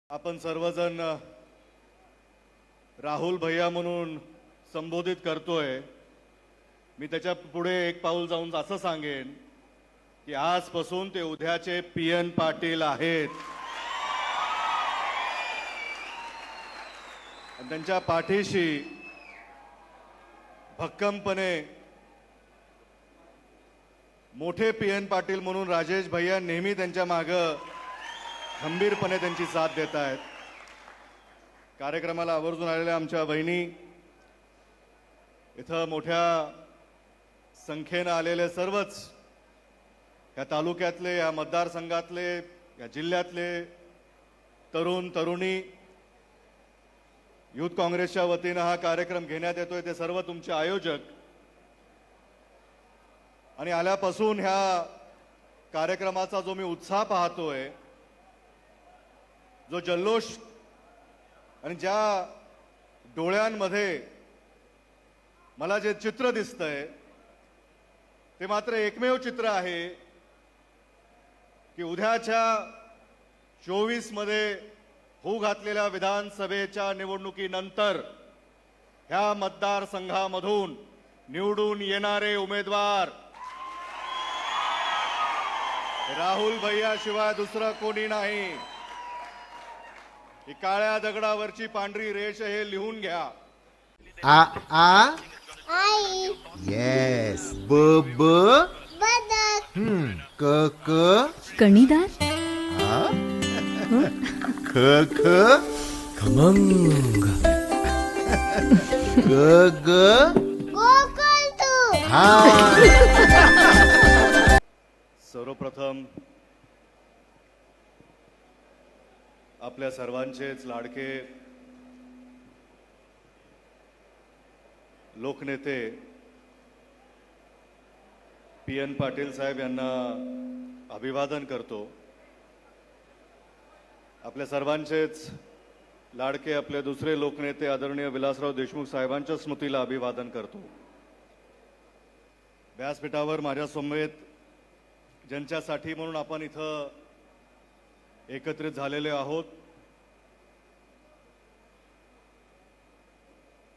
आपण सर्वजण राहुल भैया म्हणून संबोधित करतोय। मी त्याच्या पुढे एक पाऊल जाऊन असं सांगेन की आजपासून ते उद्याचे पीएन पाटील आहेत। त्यांच्या पाठीशी भक्कमपणे मोठे पीएन पाटील म्हणून राजेश भैया नेहमी त्यांच्या मागे खंबीरपणे त्यांची साथ देत आहेत। कार्यक्रमाला आवर्जून आलेल्या आमच्या बहिणी, इथं मोठ्या संख्येने आलेले सर्वच या तालुक्यातले, या मतदारसंघातले, या जिल्ह्यातले तरुण तरुणी, युथ काँग्रेसच्या वतीने हा कार्यक्रम घेण्यात येतोय ते सर्व तुमचे आयोजक, आणि आल्यापासून ह्या कार्यक्रमाचा जो मी उत्साह पाहतोय, जो जल्लोष आणि ज्या डोळ्यांमध्ये मला जे चित्र दिसतंय ते मात्र एकमेव चित्र आहे की उद्याच्या 24 मध्ये होऊ घातलेल्या विधानसभेच्या निवडणुकीनंतर ह्या मतदारसंघामधून निवडून येणारे उमेदवार राहुल भैया शिवाय दुसरं कोणी नाही। ही काळ्या दगडावरची पांढरी रेष हे लिहून घ्या। आ आ आई येस ब ब बदक क क कणीदार आ ख ख खमंग ग ग गोकुळ तू हा। सर्वप्रथम आपल्या सर्वांचेच लाडके लोकनेते पीएन पाटील साहेब यांना अभिवादन करतो। आपल्या सर्वांचेच लाडके आपले दुसरे लोकनेते आदरणीय विलासराव देशमुख साहेबांच्या स्मृतीला अभिवादन करतो। व्यासपीठावर माझ्या समवेत ज्यांच्यासाठी म्हणून आपण इथं एकत्रित झालेले आहोत,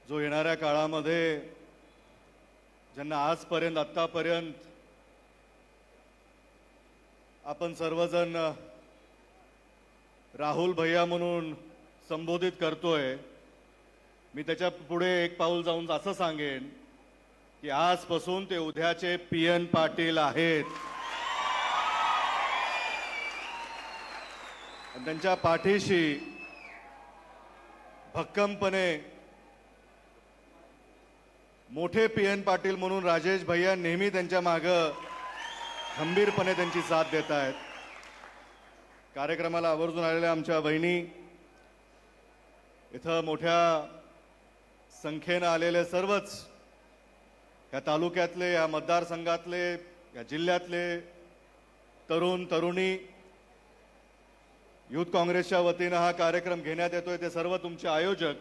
जो येणाऱ्या काळामध्ये ज्यांना आजपर्यंत आतापर्यंत आपण सर्वजण राहुल भैया म्हणून संबोधित करतोय, मी त्याच्या पुढे एक पाऊल जाऊन असं सांगेन की आजपासून ते उद्याचे पीएन पाटील आहेत। त्यांच्या पाठीशी भक्कमपणे मोठे पीएन पाटील म्हणून राजेश भैया नेहमी त्यांच्या मागे खंबीरपणे त्यांची साथ देत आहेत। कार्यक्रमाला आवर्जून आलेल्या आमच्या बहिणी, इथं मोठ्या संख्येने आलेले सर्वच या तालुक्यातले, या मतदारसंघातले, या जिल्ह्यातले तरुण तरुणी, युथ काँग्रेसच्या वतीने हा कार्यक्रम घेण्यात येतोय ते सर्व तुमचे आयोजक,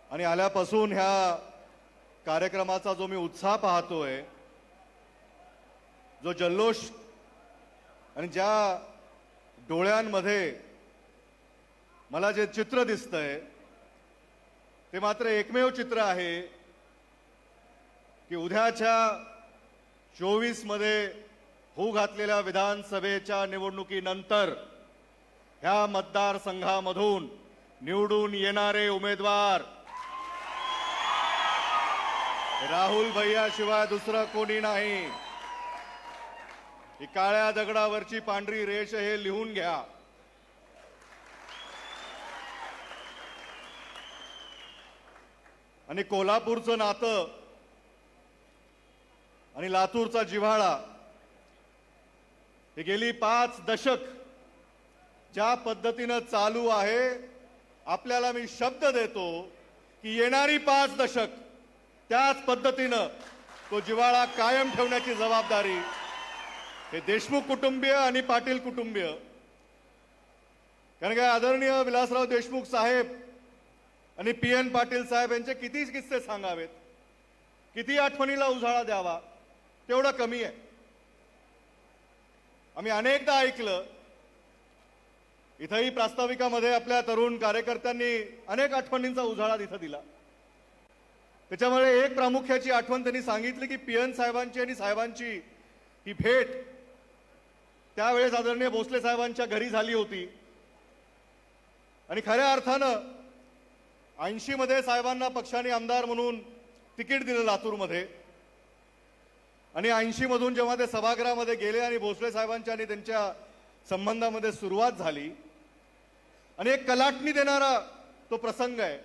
आणि आल्यापासून ह्या कार्यक्रमाचा जो मी उत्साह पाहतोय, जो जल्लोष आणि ज्या डोळ्यांमध्ये मला जे चित्र दिसतंय ते मात्र एकमेव चित्र आहे की उद्याच्या 24 मध्ये होऊ घातलेल्या विधानसभेच्या निवडणुकीनंतर ह्या मतदारसंघामधून निवडून येणारे उमेदवार राहुल भैया शिवाय दुसरं कोणी नाही। ही काळ्या दगडावरची पांढरी रेष हे लिहून घ्या। आणि कोल्हापूरचं नातं आणि लातूरचा जिव्हाळा हे गेली 5 दशक ज्या पद्धतीने चालू आहे, आपल्याला मी शब्द देतो की येणारी 5 दशक त्याच पद्धतीने तो जिव्हाळा कायम ठेवण्याची जबाबदारी हे देशमुख कुटुंबीय आणि पाटील कुटुंबीय, कारण काय आदरणीय विलासराव देशमुख साहेब आणि पीएन पाटील साहेब यांचे किती किस्से सांगावेत, किती आठवणीला उजाळा द्यावा तेवढं कमी आहे। आम्ही अनेकदा ऐकलं इथंही प्रास्ताविकामध्ये आपल्या तरुण कार्यकर्त्यांनी अनेक आठवणींचा उजाळा इथं दिला. त्याच्यामुळे एक प्रामुख्याची आठवण त्यांनी सांगितली की पीएन साहेबांची आणि साहेबांची ही भेट त्यावेळेस आदरणीय भोसले साहेबांच्या घरी झाली होती. आणि खऱ्या अर्थानं 80 मध्ये साहेबांना पक्षाने आमदार म्हणून तिकीट दिलं लातूरमध्ये. आणि 80 मधून जेव्हा ते सभागृहामध्ये गेले आणि भोसले साहेबांच्या आणि त्यांच्या संबंधामध्ये सुरुवात झाली आणि एक कलाटणी देणारा तो प्रसंग आहे.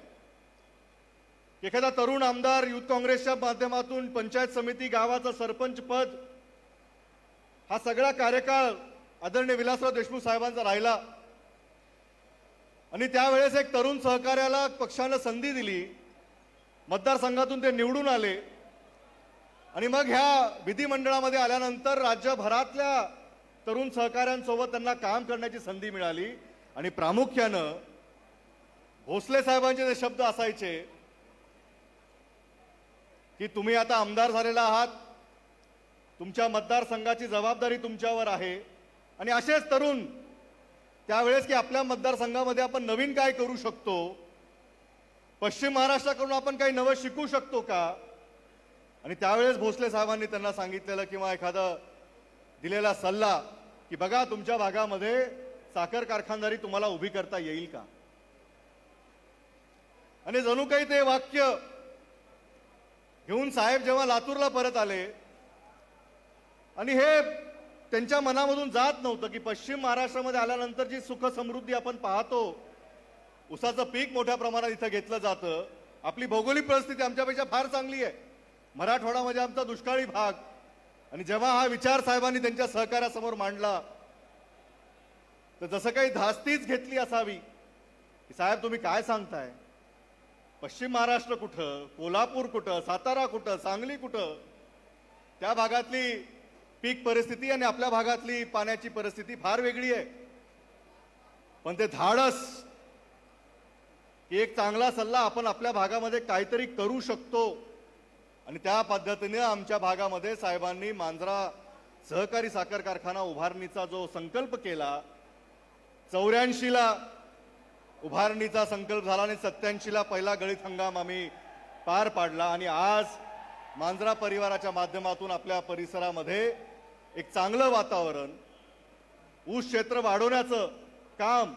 एखादा तरुण आमदार युथ काँग्रेसच्या माध्यमातून पंचायत समिती गावाचं सरपंच पद हा सगळा कार्यकाळ आदरणीय विलासराव देशमुख साहेबांचा राहिला. आणि त्यावेळेस एक तरुण सहकार्याला पक्षानं संधी दिली, मतदारसंघातून ते निवडून आले. आणि मग ह्या विधिमंडळामध्ये आल्यानंतर राज्यभरातल्या तरुण सहकाऱ्यांसोबत त्यांना काम करण्याची संधी मिळाली. आणि प्रामुख्यानं भोसले साहेबांचे जे शब्द असायचे की तुम्ही आता आमदार झालेला आहात, तुमच्या मतदारसंघाची जबाबदारी तुमच्यावर आहे. आणि असेच तरुण त्यावेळेस की आपल्या मतदारसंघामध्ये आपण नवीन काय करू शकतो, पश्चिम महाराष्ट्राकडून आपण काही नवं शिकू शकतो का. आणि त्यावेळेस भोसले साहेबांनी त्यांना सांगितलेलं किंवा एखादा दिलेला सल्ला की बघा तुमच्या भागामध्ये साखर कारखानदारी तुम्हाला उभी करता येईल का. आणि जणू काही ते वाक्य घेऊन साहेब जेव्हा लातूरला परत आले आणि हे त्यांच्या मनामधून जात नव्हतं की पश्चिम महाराष्ट्रामध्ये आल्यानंतर जी सुख समृद्धी आपण पाहतो, ऊसाचं पीक मोठ्या प्रमाणात इथं घेतलं जातं, आपली भौगोलिक परिस्थिती आमच्यापेक्षा फार चांगली आहे, मराठवाडा म्हणजे आमचा दुष्काळी भाग. आणि जेव्हा हा विचार साहेबांनी त्यांच्या सहकार्यासमोर मांडला तर जसं काही धास्तीच घेतली असावी की साहेब तुम्ही काय सांगताय, पश्चिम महाराष्ट्र कुठं, कोल्हापूर कुठं, सातारा कुठं, सांगली कुठं, त्या भागातली पीक परिस्थिती आणि आपल्या भागातली पाण्याची परिस्थिती फार वेगळी आहे. पण ते धाडस की एक चांगला सल्ला आपण आपल्या भागामध्ये काहीतरी करू शकतो. आणि त्या पद्धतीने आमच्या भागामध्ये साहेबांनी मांजरा सहकारी साखर कारखाना उभारणीचा जो संकल्प केला, 84ला उभारणीचा संकल्प झाला आणि 87ला पहिला गळीत हंगाम आम्ही पार पाडला. आणि आज मांजरा परिवाराच्या माध्यमातून आपल्या परिसरामध्ये एक चांगलं वातावरण, ऊस क्षेत्र वाढवण्याचं काम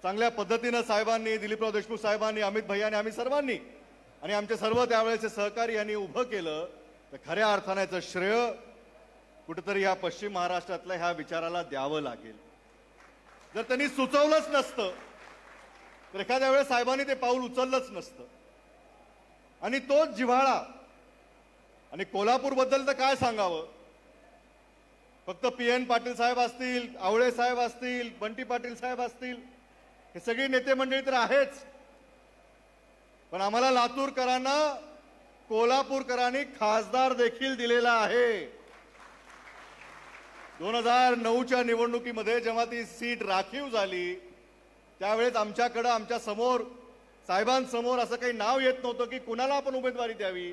चांगल्या पद्धतीनं साहेबांनी, दिलीपराव देशमुख साहेबांनी, अमित भैयाने, आम्ही सर्वांनी आणि आमचे सर्व त्यावेळेचे सहकारी यांनी उभं केलं. तर खऱ्या अर्थाने याचं श्रेय कुठेतरी ह्या पश्चिम महाराष्ट्रातल्या ह्या विचाराला द्यावं लागेल. जर त्यांनी सुचवलंच नसतं तर एखाद्या वेळेस साहेबांनी ते पाऊल उचललंच नसतं. आणि तोच जिव्हाळा, आणि कोल्हापूरबद्दल तर काय सांगावं, फक्त पीएन पाटील साहेब असतील, आवळे साहेब असतील, बंटी पाटील साहेब असतील, हे सगळी नेते मंडळी तर आहेच. पण आम्हाला लातूरकरांना कोल्हापूरकरांनी खासदार देखील दिलेला आहे. 2009च्या निवडणुकीमध्ये जेव्हा ती सीट राखीव झाली त्यावेळेस आमच्याकडं, आमच्या समोर, साहेबांसमोर असं काही नाव येत नव्हतं की कुणाला आपण उमेदवारी द्यावी.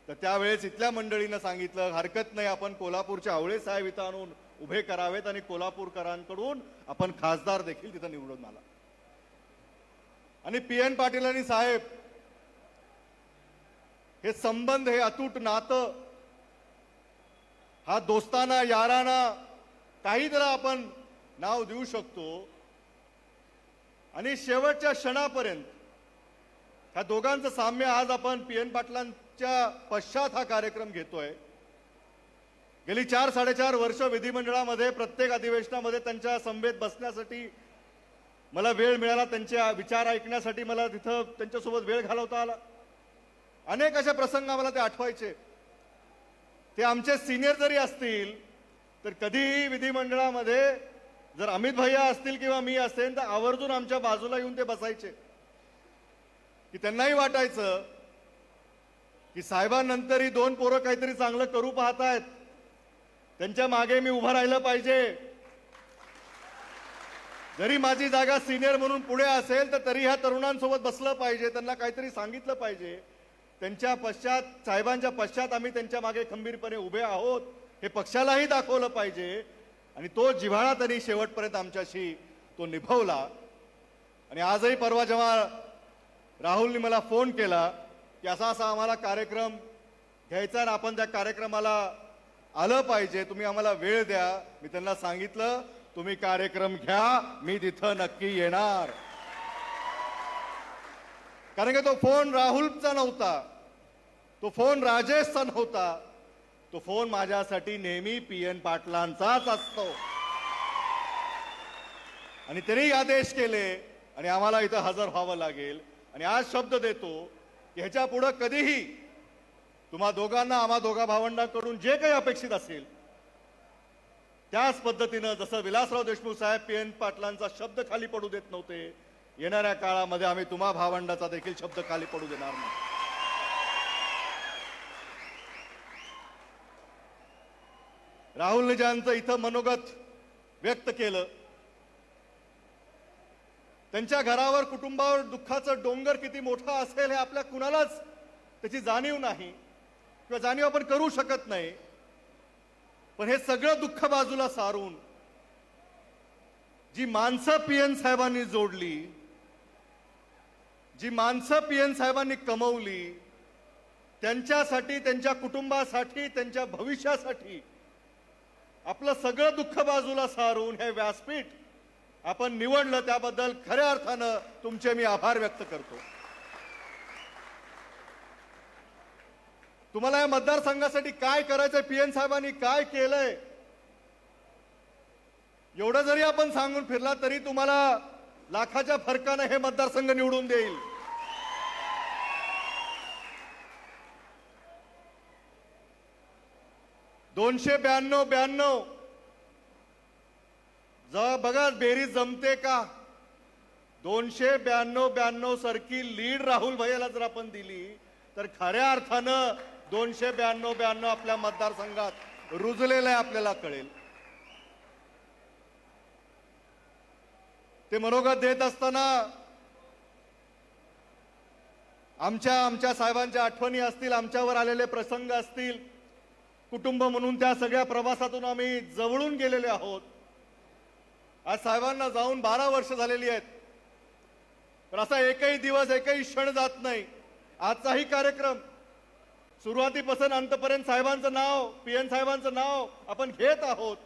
तर त्यावेळेस इथल्या मंडळीनं सांगितलं हरकत नाही, आपण कोल्हापूरचे आवळे साहेब इथं आणून उभे करावेत आणि कोल्हापूरकरांकडून आपण खासदार देखील तिथं निवडून आला. आणि पीएन पाटील आणि साहेब हे संबंध, हे अतूट नातं, हा दोस्ताना याराना काही जरा आपण नाव देऊ शकतो. आणि शेवटच्या क्षणापर्यंत ह्या दोघांचं साम्य आज आपण पीएन पाटलांच्या पश्चात हा कार्यक्रम घेतोय. गेली 4-4.5 वर्ष विधिमंडळामध्ये प्रत्येक अधिवेशनामध्ये त्यांच्या समवेत बसण्यासाठी मला वेळ मिळाला, त्यांचे विचार ऐकण्यासाठी मला तिथं त्यांच्यासोबत वेळ घालवता आला. अनेक असे प्रसंग आम्हाला ते आठवायचे. ते आमचे सिनियर जरी असतील तर कधीही विधिमंडळामध्ये जर अमित भैया असतील किंवा मी असेल तर आवर्जून आमच्या बाजूला येऊन ते बसायचे. की त्यांनाही वाटायचं की साहेबांनंतर ही 2 पोरं काहीतरी चांगलं करू पाहतायत, त्यांच्या मागे मी उभं राहिलं पाहिजे. जरी माझी जागा सिनियर म्हणून पुढे असेल तर तरी ह्या तरुणांसोबत बसलं पाहिजे, त्यांना काहीतरी सांगितलं पाहिजे. त्यांच्या पश्चात, साहेबांच्या पश्चात आम्ही त्यांच्या मागे खंबीरपणे उभे आहोत हे पक्षालाही दाखवलं पाहिजे. आणि तो जिव्हाळा त्यांनी शेवटपर्यंत आमच्याशी तो निभवला. आणि आजही परवा जेव्हा राहुलने मला फोन केला की असा असा आम्हाला कार्यक्रम घ्यायचा आणि आपण त्या कार्यक्रमाला आलं पाहिजे, तुम्ही आम्हाला वेळ द्या, मी त्यांना सांगितलं तुम्ही कार्यक्रम घ्या, मी तिथं नक्की येणार. कारण की तो फोन राहुलचा नव्हता, तो फोन राजेशचा नव्हता, तो फोन माझ्यासाठी नेहमी PN पाटलांचाच असतो. आणि त्यांनी आदेश केले आणि आम्हाला इथं हजर व्हावं लागेल. आणि आज शब्द देतो की ह्याच्या पुढं कधीही तुम्हा दोघांना, आम्हा दोघा भावंडांकडून जे काही अपेक्षित असेल त्याच पद्धतीनं, जसं विलासराव देशमुख साहेब PN पाटलांचा शब्द खाली पडू देत नव्हते, येणाऱ्या काळामध्ये आम्ही तुम्हा भावंडाचा देखील शब्द खाली पडू देणार नाही. राहुलने ज्यांचं इथं मनोगत व्यक्त केलं, त्यांच्या घरावर, कुटुंबावर दुःखाचं डोंगर किती मोठा असेल हे आपल्या कुणालाच त्याची जाणीव नाही किंवा जाणीव आपण करू शकत नाही. पण हे सगळं दुःख बाजूला सारून जी माणसं PN साहेबांनी जोडली, जी माणसं PN साहेबांनी कमवली, त्यांच्यासाठी, त्यांच्या कुटुंबासाठी, त्यांच्या भविष्यासाठी आपलं सगळं दुःख बाजूला सारून हे व्यासपीठ आपण निवडलं, त्याबद्दल खऱ्या अर्थानं तुमचे मी आभार व्यक्त करतो. तुम्हाला या मतदारसंघासाठी काय करायचंय, PN साहेबांनी काय केलंय, एवढं जरी आपण सांगून फिरला तरी तुम्हाला लाखाच्या फरकानं हे मतदारसंघ निवडून देईल. दोनशे 92 बघा बेरीज जमते का. 292 सारखी लीड राहुल भैयाला जर आपण दिली तर खऱ्या अर्थानं 292 आपल्या मतदारसंघात रुजलेलं आहे, आपल्याला कळेल. ते मनोगत देत असताना आमच्या साहेबांच्या आठवणी असतील, आमच्यावर आलेले प्रसंग असतील, कुटुंब म्हणून त्या सगळ्या प्रवासातून आम्ही जवळून गेलेले आहोत. आज साहेबांना जाऊन 12 वर्ष झालेली आहेत, पण असा एकही दिवस, एकही क्षण जात नाही. आजचाही कार्यक्रम सुरुवातीपासून अंतपर्यंत साहेबांचं नाव, PN साहेबांचं नाव आपण घेत आहोत.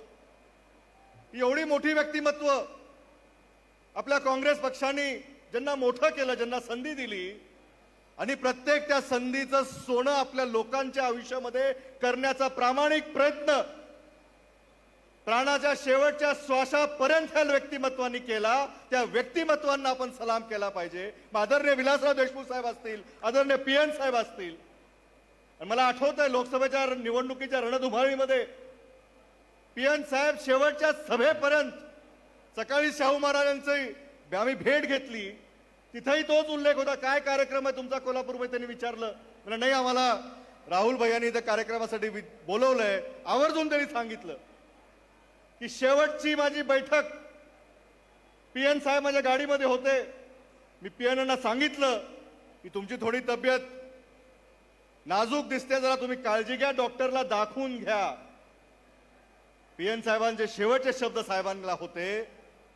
एवढी मोठी व्यक्तिमत्व आपल्या काँग्रेस पक्षाने ज्यांना मोठं केलं, ज्यांना संधी दिली, आणि प्रत्येक त्या संधीचं सोनं आपल्या लोकांच्या आयुष्यामध्ये करण्याचा प्रामाणिक प्रयत्न प्राणाच्या शेवटच्या श्वासापर्यंत ह्या व्यक्तिमत्वांनी केला. त्या व्यक्तिमत्वांना आपण सलाम केला पाहिजे. आदरणीय विलासराव देशमुख साहेब असतील, आदरणीय PN साहेब असतील. आणि मला आठवत आहे लोकसभेच्या निवडणुकीच्या रणधुमाळीमध्ये PN साहेब शेवटच्या सभेपर्यंत, सकाळी शाहू महाराजांची आम्ही भेट घेतली, तिथेही तोच उल्लेख होता, काय कार्यक्रम आहे तुमचा कोल्हापूरमध्ये, त्यांनी विचारलं. म्हणजे नाही, आम्हाला राहुल भैयांनी त्या कार्यक्रमासाठी बोलवलंय. आवर्जून त्यांनी सांगितलं की शेवटची माझी बैठक, PN साहेब माझ्या गाडीमध्ये होते, मी PN सांगितलं की तुमची थोडी तब्येत नाजूक दिसते, जरा तुम्ही काळजी घ्या, डॉक्टरला दाखवून घ्या. PN साहेबांचे शेवटचे शब्द साहेबांना होते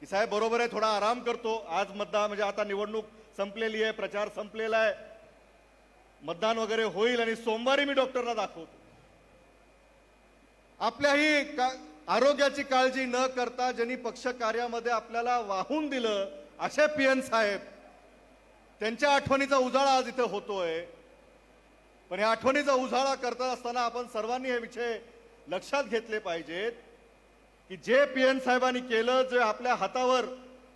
की साहेब बरोबर आहे, थोडा आराम करतो, आज मतदान, म्हणजे आता निवडणूक संपलेली आहे, प्रचार संपलेला आहे, मतदान वगैरे होईल आणि सोमवारी मी डॉक्टरला दाखवतो. आपल्याही आरोग्याची काळजी न करता ज्यांनी पक्ष कार्यामध्ये आपल्याला वाहून दिलं, असे PN साहेब, त्यांच्या आठवणीचा उजाळा आज इथे होतोय. पण या आठवणीचा उजाळा करत असताना आपण सर्वांनी हे विषय लक्षात घेतले पाहिजेत की जे PN साहेबांनी केलं, जे आपल्या हातावर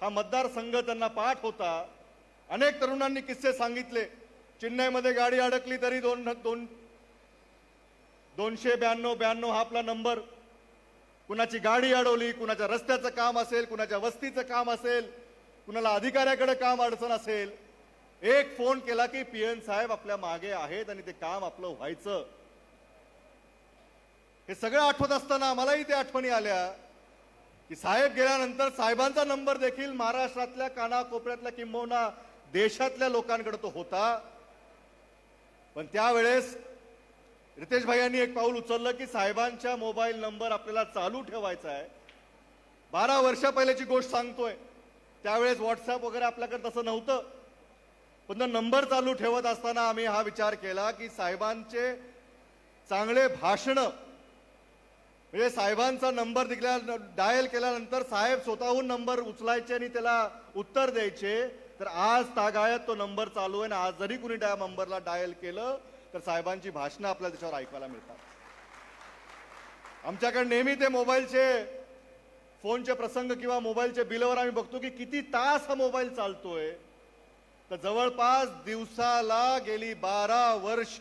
हा मतदारसंघ त्यांना पाठ होता. अनेक तरुणांनी किस्से सांगितले, चेन्नईमध्ये गाडी अडकली तरी 292 हा आपला नंबर. कुणाची गाडी अडवली, कुणाच्या रस्त्याचं काम असेल, कुणाच्या वस्तीचं काम असेल, कुणाला अधिकाऱ्याकडे काम अडचण असेल, एक फोन केला की PN साहेब आपल्या मागे आहेत आणि ते काम आपलं व्हायचं. हे सगळं आठवत असताना आम्हालाही ते आठवणी आल्या की साहेब गेल्यानंतर साहेबांचा नंबर देखील महाराष्ट्रातल्या कानाकोपऱ्यातल्या किंबहुना देशातल्या लोकांकडे तो होता. पण त्यावेळेस रितेश भाई यांनी एक पाऊल उचललं की साहेबांच्या मोबाईल नंबर आपल्याला चालू ठेवायचा आहे. 12 वर्षा पहिल्याची गोष्ट सांगतोय. त्यावेळेस व्हॉट्सअप वगैरे आपल्याकडे तसं नव्हतं. पण नंबर चालू ठेवत असताना आम्ही हा विचार केला की साहेबांचे चांगले भाषण, म्हणजे साहेबांचा नंबर डायल केल्यानंतर साहेब स्वतःहून नंबर उचलायचे आणि त्याला उत्तर द्यायचे. तर आज तागायत तो नंबर चालू आहे आणि आज जरी कुणी त्या नंबरला डायल केलं तर साहेबांची भाषणं आपल्याला त्याच्यावर ऐकायला मिळतात. आमच्याकडे नेहमी ते मोबाईलचे फोनचे प्रसंग किंवा मोबाईलच्या बिलवर आम्ही बघतो की किती तास हा मोबाईल चालतोय. तर जवळपास दिवसाला गेली 12 वर्ष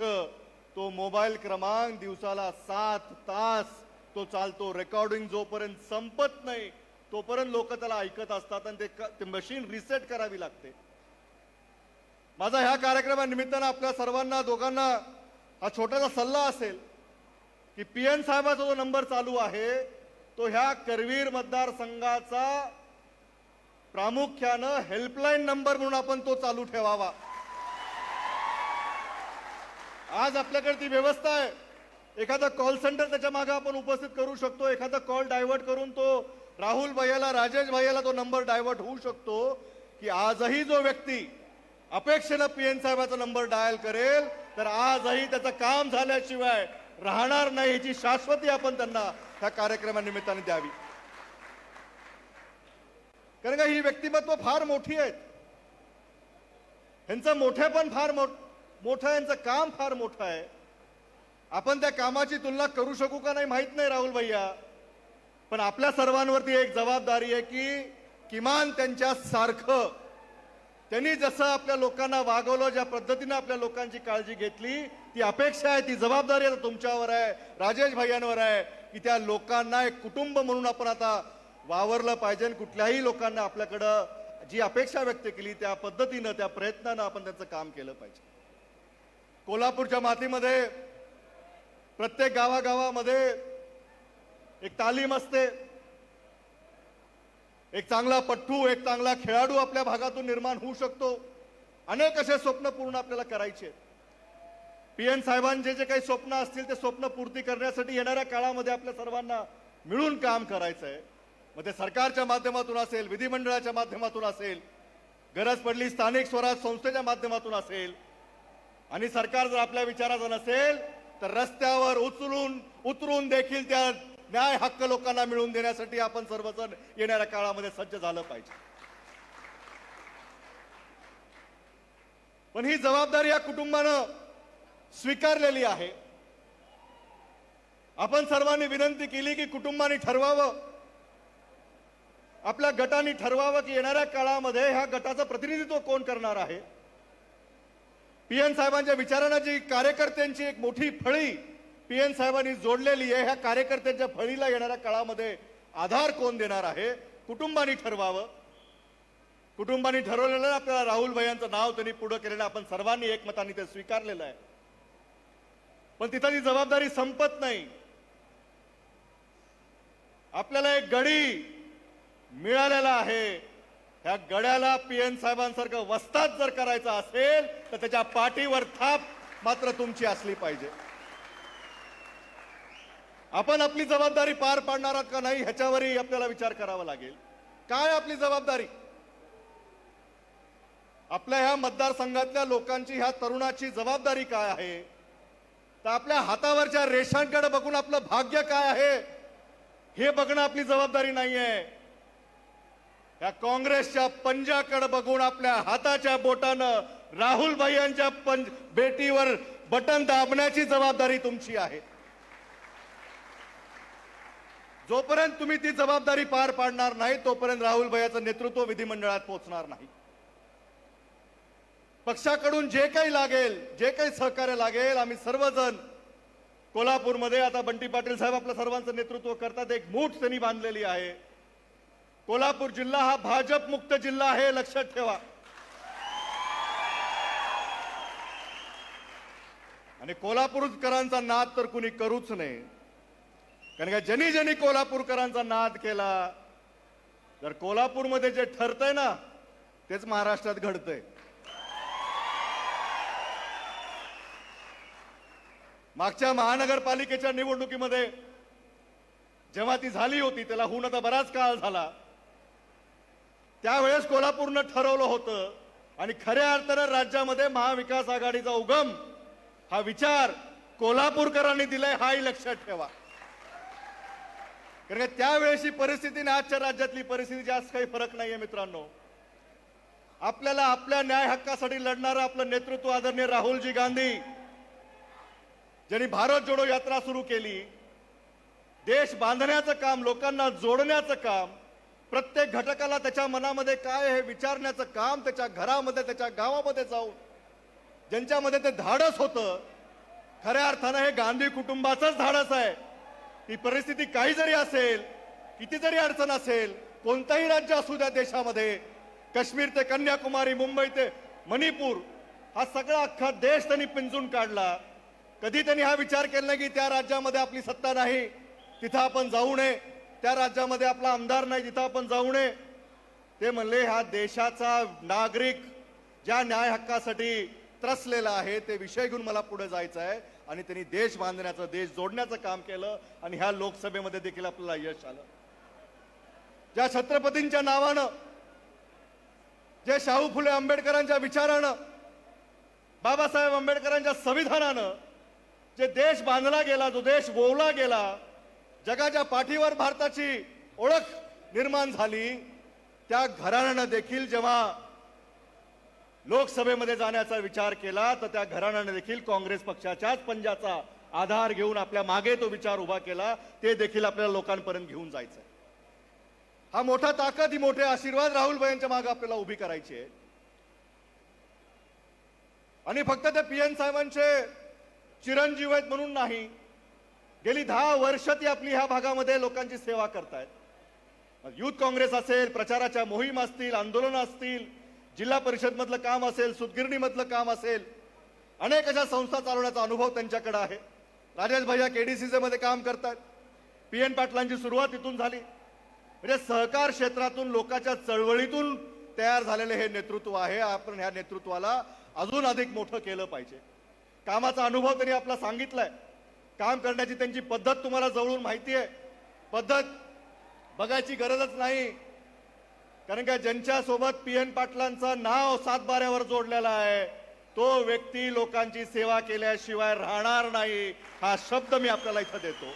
तो मोबाईल क्रमांक दिवसाला 7 तास तो चालतो. रेकॉर्डिंग जोपर्यंत संपत नाही तोपर्यंत लोक त्याला ऐकत असतात आणि ते मशीन रिसेट करावी लागते. माझा ह्या कार्यक्रमानिमित्तानं आपल्या सर्वांना दोघांना हा छोटासा सल्ला असेल की पीएन साहेबाचा जो नंबर चालू आहे तो ह्या करवीर मतदारसंघाचा प्रामुख्यानं हेल्पलाईन नंबर म्हणून आपण तो चालू ठेवावा. आज आपल्याकडे ती व्यवस्था आहे. एखादा कॉल सेंटर त्याच्या मागे आपण उपस्थित करू शकतो. एखादा कॉल डायव्हर्ट करून तो राहुल भैयाला, राजेश भैयाला तो नंबर डायव्हर्ट होऊ शकतो. की आजही जो व्यक्ती अपेक्षेनं पीएन साहेबाचा नंबर डायल करेल तर आजही त्याचं काम झाल्याशिवाय राहणार नाही, याची शाश्वती आपण त्यांना ह्या कार्यक्रमानिमित्ताने द्यावी. कारण का ही व्यक्तिमत्व फार मोठी आहेत. ह्यांचं मोठेपण फार मोठं आहे, यांचं काम फार मोठं आहे. आपण त्या कामाची तुलना करू शकू का नाही माहित नाही राहुल भैया, पण आपल्या सर्वांवरती एक जबाबदारी आहे की किमान त्यांच्या सारखं त्यांनी जसं आपल्या लोकांना वागवलं, ज्या पद्धतीने आपल्या लोकांची काळजी घेतली, ती अपेक्षा आहे, ती जबाबदारी आता तुमच्यावर आहे, राजेश भैयांवर आहे की त्या लोकांना एक कुटुंब म्हणून आपण आता वावरलं पाहिजे. कुठल्याही लोकांना आपल्याकडं जी अपेक्षा व्यक्त केली त्या पद्धतीनं, त्या प्रयत्नानं आपण त्यांचं काम केलं पाहिजे. कोल्हापूरच्या मातीमध्ये प्रत्येक गावागावामध्ये एक तालीम असते. एक चांगला पट्टू, एक चांगला खेळाडू आपल्या भागातून निर्माण होऊ शकतो. अनेक असे स्वप्न पूर्ण आपल्याला करायचे. पीएन साहेबांचे जे काही स्वप्न असतील ते स्वप्न पूर्ती करण्यासाठी येणाऱ्या काळामध्ये आपल्या सर्वांना मिळून काम करायचं आहे. मग ते सरकारच्या माध्यमातून असेल, विधिमंडळाच्या माध्यमातून असेल, गरज पडली स्थानिक स्वराज संस्थेच्या माध्यमातून असेल, आणि सरकार जर आपल्या विचाराचं नसेल तर रस्त्यावर उतरून देखील त्या न्याय हक्क लोकांना मिळवून देण्यासाठी आपण सर्वजण येणाऱ्या काळामध्ये सज्ज झालं पाहिजे. पण ही जबाबदारी या कुटुंबानं स्वीकारलेली आहे. आपण सर्वांनी विनंती केली की कुटुंबाने ठरवावं, आपल्या गटाने ठरवावं की येणाऱ्या काळामध्ये ह्या गटाचं प्रतिनिधित्व कोण करणार आहे. पीएन साहेबांच्या विचारांना जी कार्यकर्त्यांची एक मोठी फळी पीएन साहेबांनी जोडलेली आहे, ह्या कार्यकर्त्यांच्या फळीला येणाऱ्या काळामध्ये आधार कोण देणार आहे, कुटुंबाने ठरवावं. कुटुंबाने ठरवलेलं आपल्याला राहुल भैयांचं नाव त्यांनी पुढे केलेलं आपण सर्वांनी एकमताने ते स्वीकारलेलं आहे. पण तिथं ती जबाबदारी संपत नाही. आपल्याला एक गडी मिळालेला आहे. ह्या गड्याला पीएन साहेबांसारखं वस्ताद जर करायचं असेल तर त्याच्या पाठीवर थाप मात्र तुमची असली पाहिजे. आपण आपली जबाबदारी पार पाडणार आहात का नाही ह्याच्यावरही आपल्याला विचार करावा लागेल. काय आपली जबाबदारी, आपल्या ह्या मतदारसंघातल्या लोकांची, ह्या तरुणाची जबाबदारी काय आहे. तर आपल्या हातावरच्या रेषांकडे बघून आपलं भाग्य काय आहे हे बघणं आपली जबाबदारी नाहीये. या काँग्रेसच्या पंजाकडे बघून आपल्या हाताच्या बोटानं राहुल भैयांच्या बेटीवर बटन दाबण्याची जबाबदारी तुमची आहे. जोपर्यंत तुम्ही ती जबाबदारी पार पाडणार नाही तोपर्यंत राहुल भैयाचं नेतृत्व विधिमंडळात पोहोचणार नाही. पक्षाकडून जे काही लागेल, जे काही सहकार्य लागेल, आम्ही सर्वजण कोल्हापूरमध्ये, आता बंटी पाटील साहेब आपल्या सर्वांचं नेतृत्व करतात, एक मूठ त्यांनी बांधलेली आहे. कोल्हापूर जिल्हा हा भाजप मुक्त जिल्हा आहे, लक्षात ठेवा. आणि कोल्हापूरकरांचा नाद तर कुणी करूच नये. कारण का ज्यांनी कोल्हापूरकरांचा नाद केला तर कोल्हापूरमध्ये जे ठरतंय ना तेच महाराष्ट्रात घडतंय. मागच्या महानगरपालिकेच्या निवडणुकीमध्ये जेव्हा ती झाली होती, त्याला होऊन आता बराच काळ झाला, त्यावेळेस कोल्हापूरनं ठरवलं होतं आणि खऱ्या अर्थानं राज्यामध्ये महाविकास आघाडीचा उगम हा विचार कोल्हापूरकरांनी दिलाय, हाही लक्षात ठेवा. कारण का त्यावेळेची परिस्थिती आणि आजच्या राज्यातली परिस्थिती जास्त काही फरक नाहीये मित्रांनो. आपल्याला आपल्या न्याय हक्कासाठी लढणारं आपलं नेतृत्व आदरणीय राहुलजी गांधी, ज्यांनी भारत जोडो यात्रा सुरू केली, देश बांधण्याचं काम, लोकांना जोडण्याचं काम, प्रत्येक घटकाला त्याच्या मनामध्ये काय हे विचारण्याचं काम, त्याच्या घरामध्ये त्याच्या गावामध्ये जाऊन ज्यांच्यामध्ये ते धाडस होतं, खऱ्या अर्थानं हे गांधी कुटुंबाचंच धाडस आहे. ही परिस्थिती काही जरी असेल, किती जरी अडचण असेल, कोणतंही राज्य असू द्या देशामध्ये, काश्मीर ते कन्याकुमारी, मुंबई ते मणिपूर, हा सगळा अख्खा देश त्यांनी पिंजून काढला. कधी त्यांनी हा विचार केला नाही की त्या राज्यामध्ये आपली सत्ता नाही, तिथं आपण जाऊ नये, त्या राज्यामध्ये आपला आमदार नाही, तिथं आपण जाऊ नये. ते म्हणले हा देशाचा नागरिक ज्या न्याय हक्कासाठी त्रसलेला आहे ते विषय घेऊन मला पुढे जायचं आहे. आणि त्यांनी देश बांधण्याचं, देश जोडण्याचं काम केलं आणि ह्या लोकसभेमध्ये देखील आपल्याला यश आलं. ज्या छत्रपतींच्या नावानं, जे शाहू फुले आंबेडकरांच्या विचारानं, बाबासाहेब आंबेडकरांच्या संविधानानं जे देश बांधला गेला, जो देश गोवला गेला, जगाच्या पाठीवर भारताची ओळख निर्माण झाली, त्या घराण्यानं देखील जेव्हा लोकसभेमध्ये जाण्याचा विचार केला तर त्या घराण्याने देखील काँग्रेस पक्षाच्याच पंजाचा आधार घेऊन आपल्या मागे तो विचार उभा केला. ते देखील आपल्याला लोकांपर्यंत घेऊन जायचं. हा मोठा ताकद, ही मोठे आशीर्वाद राहुलभाई यांच्या मागे आपल्याला उभी करायची आहे. आणि फक्त ते पीएन साहेबांचे चिरंजीव आहेत म्हणून नाही, गेली 10 वर्ष ती आपली ह्या भागामध्ये लोकांची सेवा करतायत. युथ काँग्रेस असेल, प्रचाराच्या मोहीम असतील, आंदोलन असतील, जिल्हा परिषद मधलं काम असेल, सुतगिरणी मधलं काम असेल, अनेक अशा संस्था चालवण्याचा अनुभव त्यांच्याकडे आहे. राजेश भैया केडीसीसी मध्ये काम करतात. पीएन पाटलांची सुरुवात इथून झाली. म्हणजे सहकार क्षेत्रातून, लोकांच्या चळवळीतून तयार झालेले हे नेतृत्व आहे. आपण ह्या नेतृत्वाला अजून अधिक मोठं केलं पाहिजे. कामाचा अनुभव त्यांनी आपला सांगितलाय. काम करण्याची त्यांची पद्धत तुम्हाला जवळून माहिती आहे. पद्धत बघायची गरजच नाही, कारण का ज्यांच्या सोबत पीएन पाटलांचं नाव 7/12 जोडलेलं आहे तो व्यक्ती लोकांची सेवा केल्याशिवाय राहणार नाही, हा शब्द मी आपल्याला इथं देतो.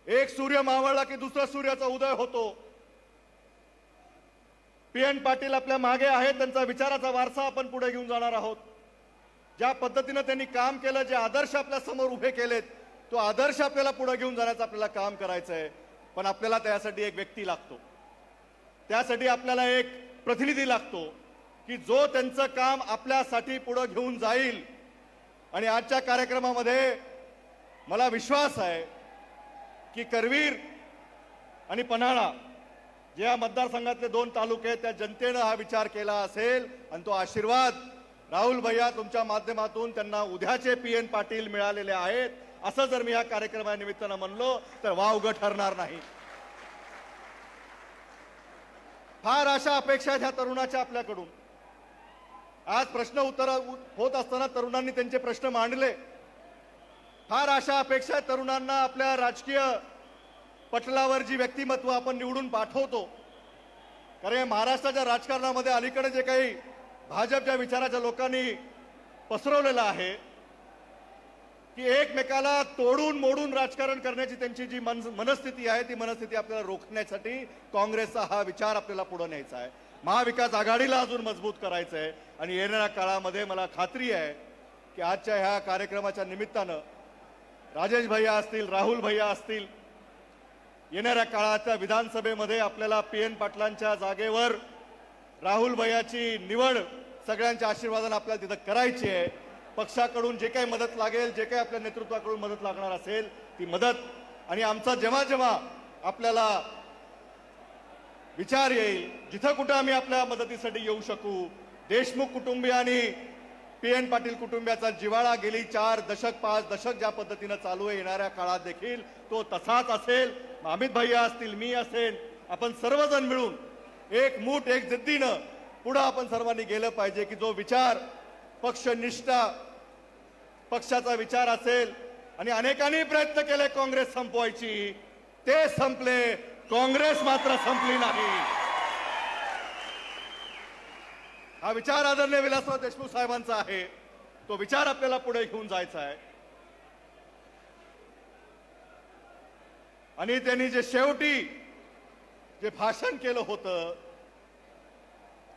एक सूर्य मावळला की दुसऱ्या सूर्याचा उदय होतो. पीएन पाटील आपल्या मागे आहेत, त्यांचा विचाराचा वारसा आपण पुढे घेऊन जाणार आहोत. ज्या पद्धतीने त्यांनी काम केलं, जे आदर्श आपल्या समोर उभे केलेत, तो आदर्श आपल्याला पुढे घेऊन जाण्याचं आपल्याला काम करायचं आहे. पण आपल्याला त्यासाठी एक व्यक्ती लागतो, त्यासाठी आपल्याला एक प्रतिनिधी लागतो की जो त्यांचं काम आपल्यासाठी पुढे घेऊन जाईल. आणि आजच्या कार्यक्रमामध्ये मला विश्वास आहे की करवीर आणि पन्हाळा जे या मतदारसंघातले 2 तालुके आहेत, त्या जनतेनं हा विचार केला असेल आणि तो आशीर्वाद राहुल भैया तुमच्या माध्यमातून त्यांना उद्याचे पीएन पाटील मिळालेले आहेत असं जर मी या कार्यक्रमानिमित्तानं म्हणलो तर वावगं ठरणार नाही. फार अशा अपेक्षा आहेत ह्या तरुणाच्या आपल्याकडून. आज प्रश्न उत्तर होत असताना तरुणांनी त्यांचे प्रश्न मांडले. फार अशा अपेक्षा आहेत तरुणांना. आपल्या राजकीय पटलावर जी व्यक्तिमत्व आपण निवडून पाठवतो, कारण महाराष्ट्राच्या राजकारणामध्ये अलीकडे जे काही भाजपच्या विचाराच्या लोकांनी पसरवलेलं आहे की एकमेकाला तोडून मोडून राजकारण करण्याची त्यांची जी मनस्थिती आहे, ती मनस्थिती आपल्याला रोखण्यासाठी काँग्रेसचा हा विचार आपल्याला पुढे न्यायचा आहे. महाविकास आघाडीला अजून मजबूत करायचं आहे. आणि येणाऱ्या काळामध्ये मला खात्री आहे की आजच्या ह्या कार्यक्रमाच्या निमित्तानं राजेश भैया असतील, राहुल भैया असतील, येणाऱ्या काळाच्या विधानसभेमध्ये आपल्याला पीएन पाटलांच्या जागेवर राहुल भैयाची निवड सगळ्यांच्या आशीर्वादाने आपल्याला तिथं करायची आहे. पक्षाकडून जे काही मदत लागेल, जे काही आपल्या नेतृत्वाकडून मदत लागणार असेल ती मदत, आणि आमचा जेव्हा जेव्हा आपल्याला विचार येईल, जिथं कुठं आम्ही आपल्या मदतीसाठी येऊ शकू, देशमुख कुटुंबियांनी पीएन पाटील कुटुंबियाचा जिव्हाळा गेली 4 दशक 5 दशक ज्या पद्धतीनं चालू आहे, येणाऱ्या काळात देखील तो तसाच असेल. अमित भैया असतील, मी असेल, आपण सर्वजण मिळून एक मूठ एक जिद्दीनं पुढे आपण सर्वांनी गेलं पाहिजे की जो विचार पक्षनिष्ठा, पक्षाचा विचार असेल, आणि अनेकांनी प्रयत्न केले काँग्रेस संपवायची, ते संपले, काँग्रेस मात्र संपली नाही. हा विचार आदरणीय विलासराव देशमुख साहेबांचा आहे. तो विचार आपल्याला पुढे घेऊन जायचा आहे. आणि त्यांनी जे शेवटी जे भाषण केलं होतं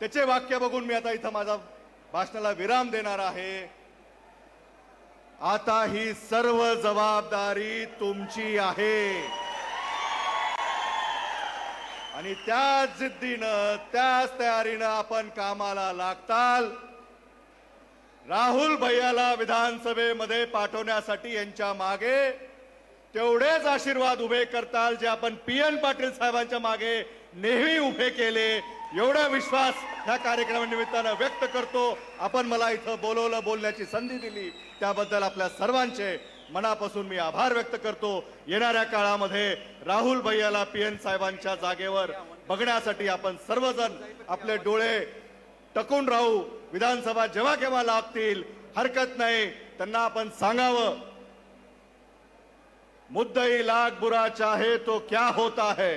त्याचे वाक्य बघून मी आता इथं माझा भाषणाला विराम देणार आहे. आता ही सर्व जबाबदारी तुमची आहे आणि त्याच जिद्दीनं त्याच तयारीनं आपण कामाला लागताल. राहुल भैयाला विधानसभेमध्ये पाठवण्यासाठी यांच्या मागे तेवढेच आशीर्वाद उभे करताल जे आपण PN पाटील साहेबांच्या मागे नेहमी उभे केले. एवढा विश्वास ह्या कार्यक्रमानिमित्तानं व्यक्त करतो. आपण मला इथं बोलवलं, बोलण्याची संधी दिली त्याबद्दल आपल्या सर्वांचे मनापासून मी आभार व्यक्त करतो. येणाऱ्या काळामध्ये राहुल भैयाला PN साहेबांच्या जागेवर बघण्यासाठी आपण सर्वजण आपले डोळे टकून राहू. विधानसभा जेव्हा केव्हा लागतील हरकत नाही, त्यांना आपण सांगावं, मुद्दई लाख बुरा चाहे तो क्या होता है,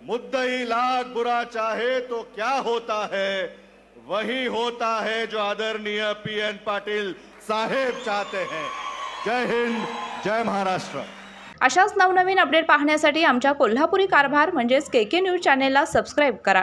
मुद्दई लाख बुरा चाहे तो क्या होता है, वही होता है जो आदरणीय PN पाटील साहेब चाहते हैं. जय हिंद, जय महाराष्ट्र. अशाच नवनवीन अपडेट पाहण्यासाठी आमच्या कोल्हापुरी कारभार म्हणजेच KK न्यूज चॅनेलला सबस्क्राईब करा.